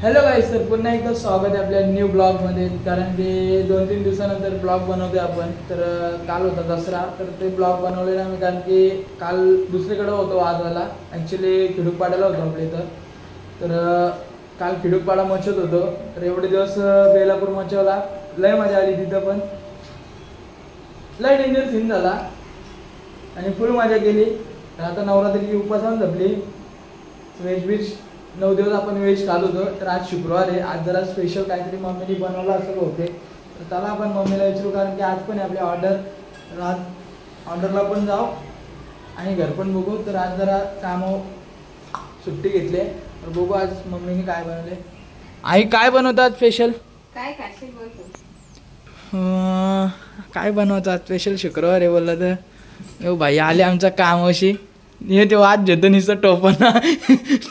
Hello गाईस, तर पुन्हा एकदा स्वागत आहे आपल्या न्यू ब्लॉगमध्ये. कारण की 2-3 दिवसानंतर ब्लॉग बनवतोय आपण. तर काल होता दसरा, तर ते ब्लॉग बनवलेला मी. कारण की काल दुसरीकडे होतो वाजवायला, ॲक्च्युली खिडूकपाड्याला होतो आपल्या इथं. तर काल खिडूकपाडा मचत होतो. तर एवढे दिवस बेलापूर मचवला, लय मजा आली तिथं. पण लय डेंजर सीन झाला आणि फुल मजा केली. तर आता नवरात्रीची उपास जपली. व्हेज 9 दिवस आपण व्हेज खात होतो. तर आज शुक्रवार आहे, आज जरा स्पेशल काहीतरी मम्मीने बनवलं असं होते. तर त्याला आपण मम्मीला विचारू, कारण की आज पण आहे आपली ऑर्डर. तर आज ऑर्डरला पण जाऊ आणि घर पण बघू. तर आज जरा कामं सुट्टी घेतली, तर बघू आज मम्मीने काय बनवले. आई काय बनवतात स्पेशल? काय खाशील बोलतो? काय बनवतात स्पेशल? शुक्रवार आहे बोललं तर. ओ भाई आले आमचा कामाशी. हे ते वाद घेतो नुसतं टोपणा.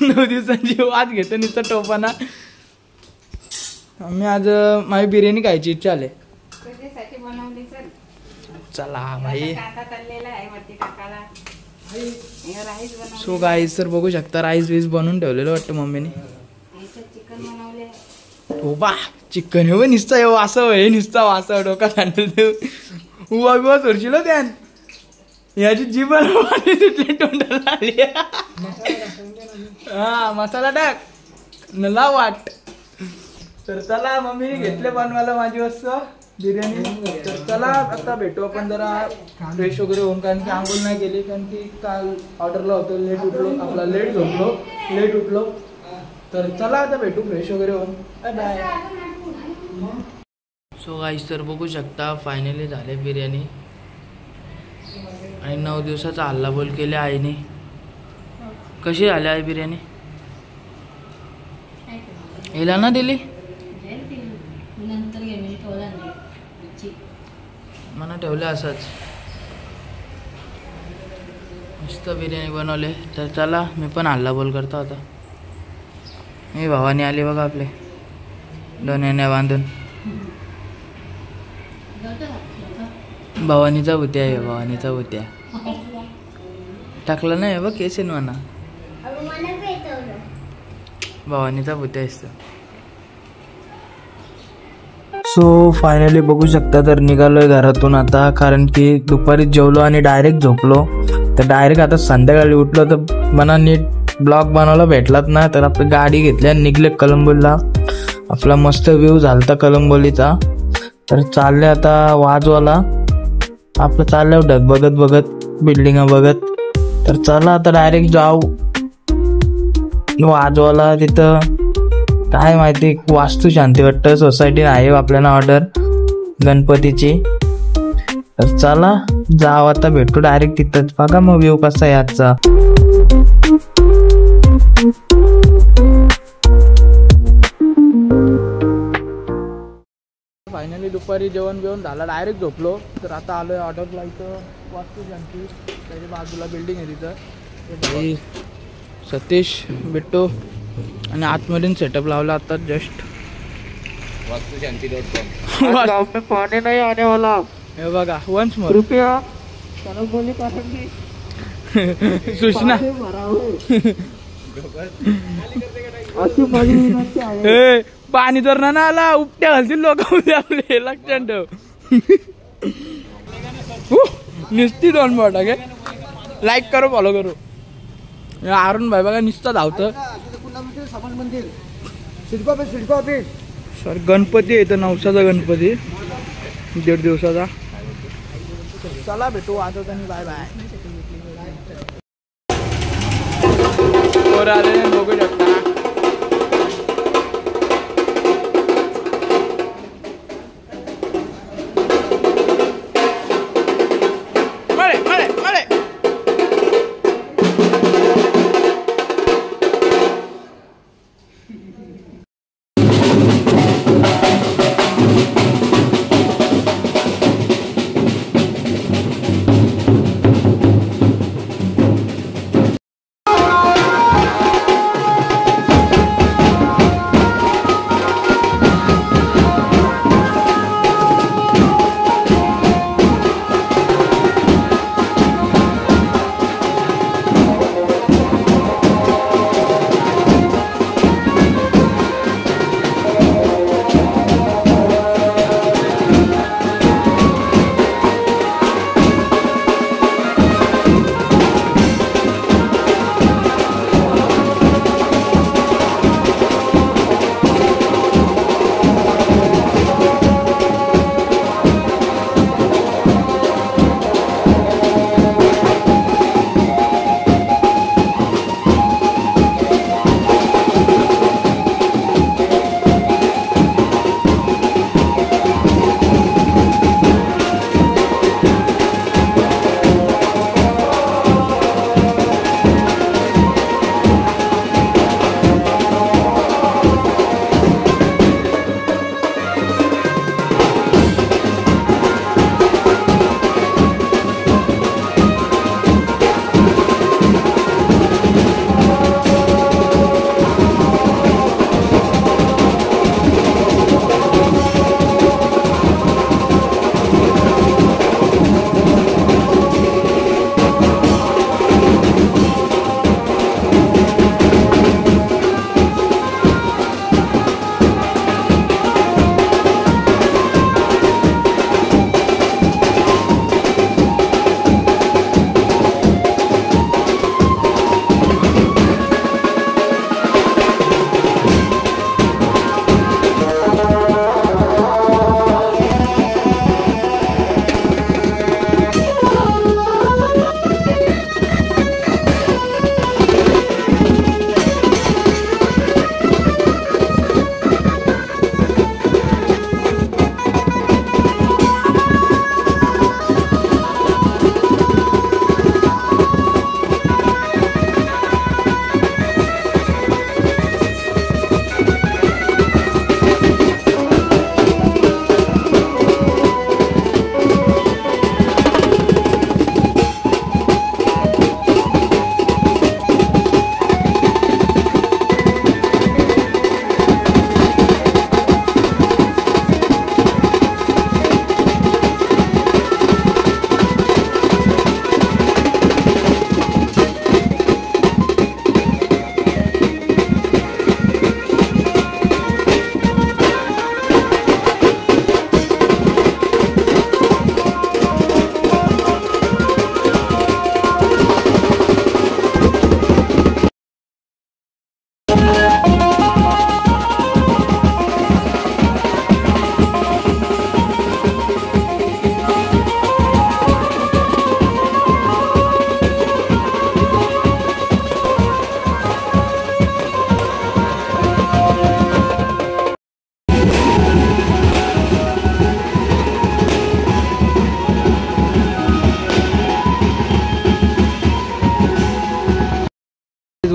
9 दिवसांची वाद घेतो नुसतं टोपणा. मी आज माझी बिर्याणी खायची इच्छा आली. कशासाठी बनवली? चला भाई. काका तळलेला आहे वरती टाकाला. राईस बनवले. सो गाईस, तर बघू शकता राईस वीस बनवून ठेवलेलं वाटतं मम्मीने. चिकन बनवले. हो बा, चिकन हे निसता हे वासव, हे निसता वासव. डोका खांडल उभा बिवा सोडशील त्यान. याची जीवन तोंडाला आली. हा, मसाला टाक नला वाट. तर चला, मम्मीने घेतले बनवायला माझी वस्तू बिर्याणी. तर चला आता भेटू आपण जरा फ्रेश वगैरे होऊन. कारण की आंघोळ नाही केली, कारण की काल ऑर्डरला होतो, लेट उठलो, आपला लेट झोपलो, लेट उठलो. तर चला आता भेटू फ्रेश वगैरे होऊन. Bye bye. सो गाईस, तर बघू शकता फायनली झाले बिर्याणी. आणि 9 दिवसाचा हल्लाबोल केले आईने. कशी झाली आई बिर्याणी? हिला ना दिली मला ठेवले असंच. मस्त बिर्याणी बनवले. तर चला मी पण हल्लाबोल करतो आता. हे भावानी आली बघा आपले दोन्हीने बांधून. भवानीचा भुत्या आहे, भवानीचा भुत्या. टाकला नाही बघ केस म्हणा. भवानीचा भुत्या असतो. सो फायनली बघू शकता, तर निघालोय घरातून आता. कारण की दुपारी जेवलो आणि डायरेक्ट झोपलो. तर डायरेक्ट आता संध्याकाळी उठलो, तर मला नीट ब्लॉग बनवायला भेटलाच ना. तर आपली गाडी घेतली आणि निघले कलंबोलीला. आपला मस्त व्ह्यू झालता कलंबोलीचा. तर चालले आता वाजवाला. आपलं चाललं ढग बघत बघत, बिल्डिंग बघत. तर चला आता डायरेक्ट जाऊ वाजवाला. तिथं काय माहिती वास्तू शांती वाटतं सोसायटी आहे आपल्याला ऑर्डर गणपतीची. तर चला जाऊ आता, भेटू डायरेक्ट तिथंच. बघा मग व्ह्यू कसा आहे आजचा. फायनली दुपारी जेवण बिवण झाला, डायरेक्ट झोपलो. तर आता आलोय ऑर्डरला. इथं वास्तू शांती त्याच्या बाजूला बिल्डिंग आहे तिथं. सतीश बिट्टू आणि आतमधून सेटअप लावला आता जस्ट. वास्तुशांती.com पाणी नाही आने वाला. हे बघा वन्स मोर रुपया सूचना. पाणी जर ना आला उपट्या घालतील लोक आपले. लक्षात ठेव. निस्ती 2 बोट घे. लाईक करो, फॉलो करो. अरुण भाई बघा निस्ता धावतं. सॉरी गणपती आहे इथं, नवसाचा गणपती 1.5 दिवसाचा. चला भेटू वाजवताना. Bye bye. बघू शकता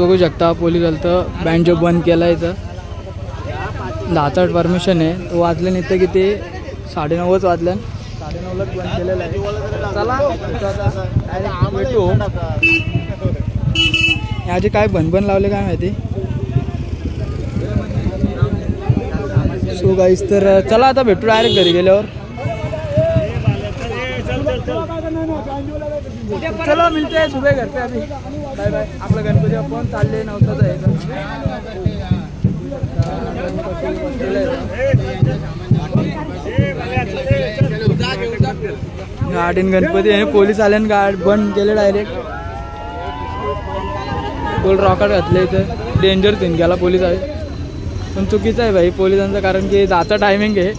बघू शकता पोलीस आलतं बँजो बंद केला इथं 10चा परमिशन आहे. तो वाजले नाही तर किती 9:30 वाजल्या 9:30लाच बंद केलेलं आहे. चला डायरेक्ट भेटू. याचे काय बनबन लावले काय माहिती. सो गाईस तर चला आता भेटू डायरेक्ट घरी गेल्यावर. चलो मिलते हैं सुबह घर पे. अभी बाय बाय. आपलं गणपती आपण चालले नव्हतं गाडीन गणपती आहे. पोलीस आल्याने गाड बंद केले डायरेक्ट. फुल रॉकेट घातले इथं. डेंजर सीन गेला पोलीस आहे. पण चुकीचं आहे भाई पोलिसांचं कारण की 10चा टायमिंग आहे.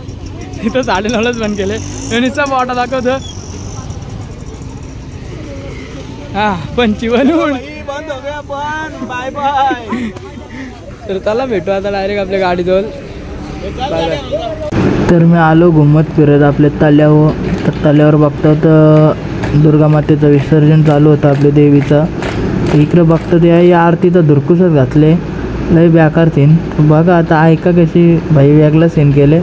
इथं 9:30लाच बंद केले. नुसता बोटा दाखवतं. हा पंची बनवून बंद हो गया पण. Bye bye. तर चला भेटू आता डायरेक्ट आपल्या गाडीजवळ. Bye bye. तर मी आलो घुमत फिरत आपल्या तल्यावर. तर तल्यावर बघतो तर दुर्गा मातेचं विसर्जन चालू होतं आपल्या देवीचं. इकडे बघतो ते या आरतीचं धुरकुसच घातले. लय बेकार सीन. बघा आता ऐका कशी भाई वेगळा सीन केले.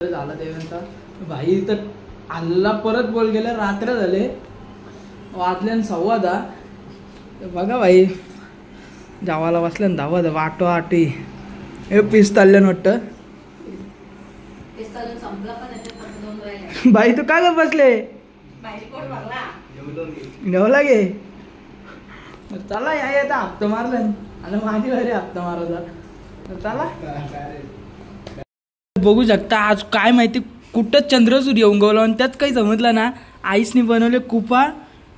झाला देवांचा भाई. तर आल्ला परत बोल गेला. रात्र झाले वाजल्या 10:15. बघा भाई जावाला बसल्या 10 वाटो आटी हे पीस चालल्यान वाटतं. भाई तू का ग बसले नेवला गे. चला या आता हप्ता मारला आणि माझी घरी हप्ता मारायचा. चला बघू शकता आज काय माहिती कुठं चंद्रसूर्य उगवला आणि त्यात काही समजलं ना. आईसनी बनवले कुपा.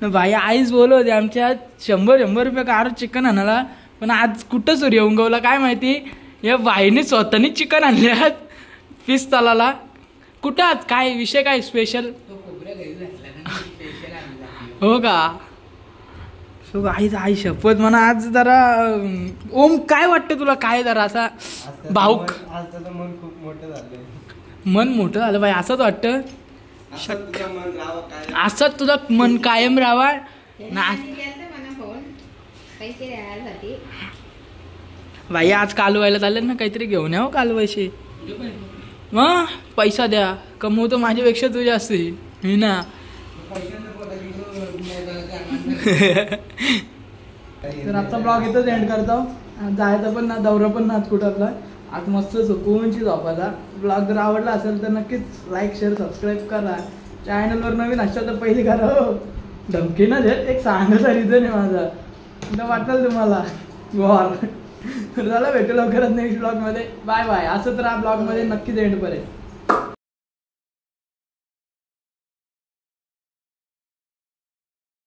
भाई आईस बोलवते आमच्या 100 रुपये कार चिकन आणायला. पण आज कुठं सूर्य उगवला काय माहिती. या बाईने स्वतःने चिकन आणले आज फिश तलाला. कुठं आज काय विषय काय स्पेशल हो का. सो आई आई शपथ म्हणा आज जरा ओम काय वाटतं तुला काय जरा असा भाऊक मन खूप मोठं झालंय. मन मोठं झालं बाई असंच वाटतं असंच तुझं मन कायम राहावा ना. पैसे द्यायसाठी बाई आज कालवायला चाललं ना काहीतरी घेऊन या हो कालवायचे मग पैसा द्या कमवतो माझ्यापेक्षा तू जास्त मी ना. तर आजचा ब्लॉग इथंच एंड करतो. जायचं पण ना दौरा पण ना कुठं आपला आज मस्त सुकूनची झोपायला. ब्लॉग जर आवडला असेल तर नक्कीच लाईक शेअर सबस्क्राईब करा. चॅनलवर नवीन असाल तर पहिली करा हो. धमकी ना एक सांगायचा रिझन आहे माझा वाटेल तुम्हाला वार. तर झालं भेटू लवकरच नेक्स्ट ब्लॉगमध्ये. Bye bye. असं तर हा ब्लॉगमध्ये नक्कीच एंड करेल.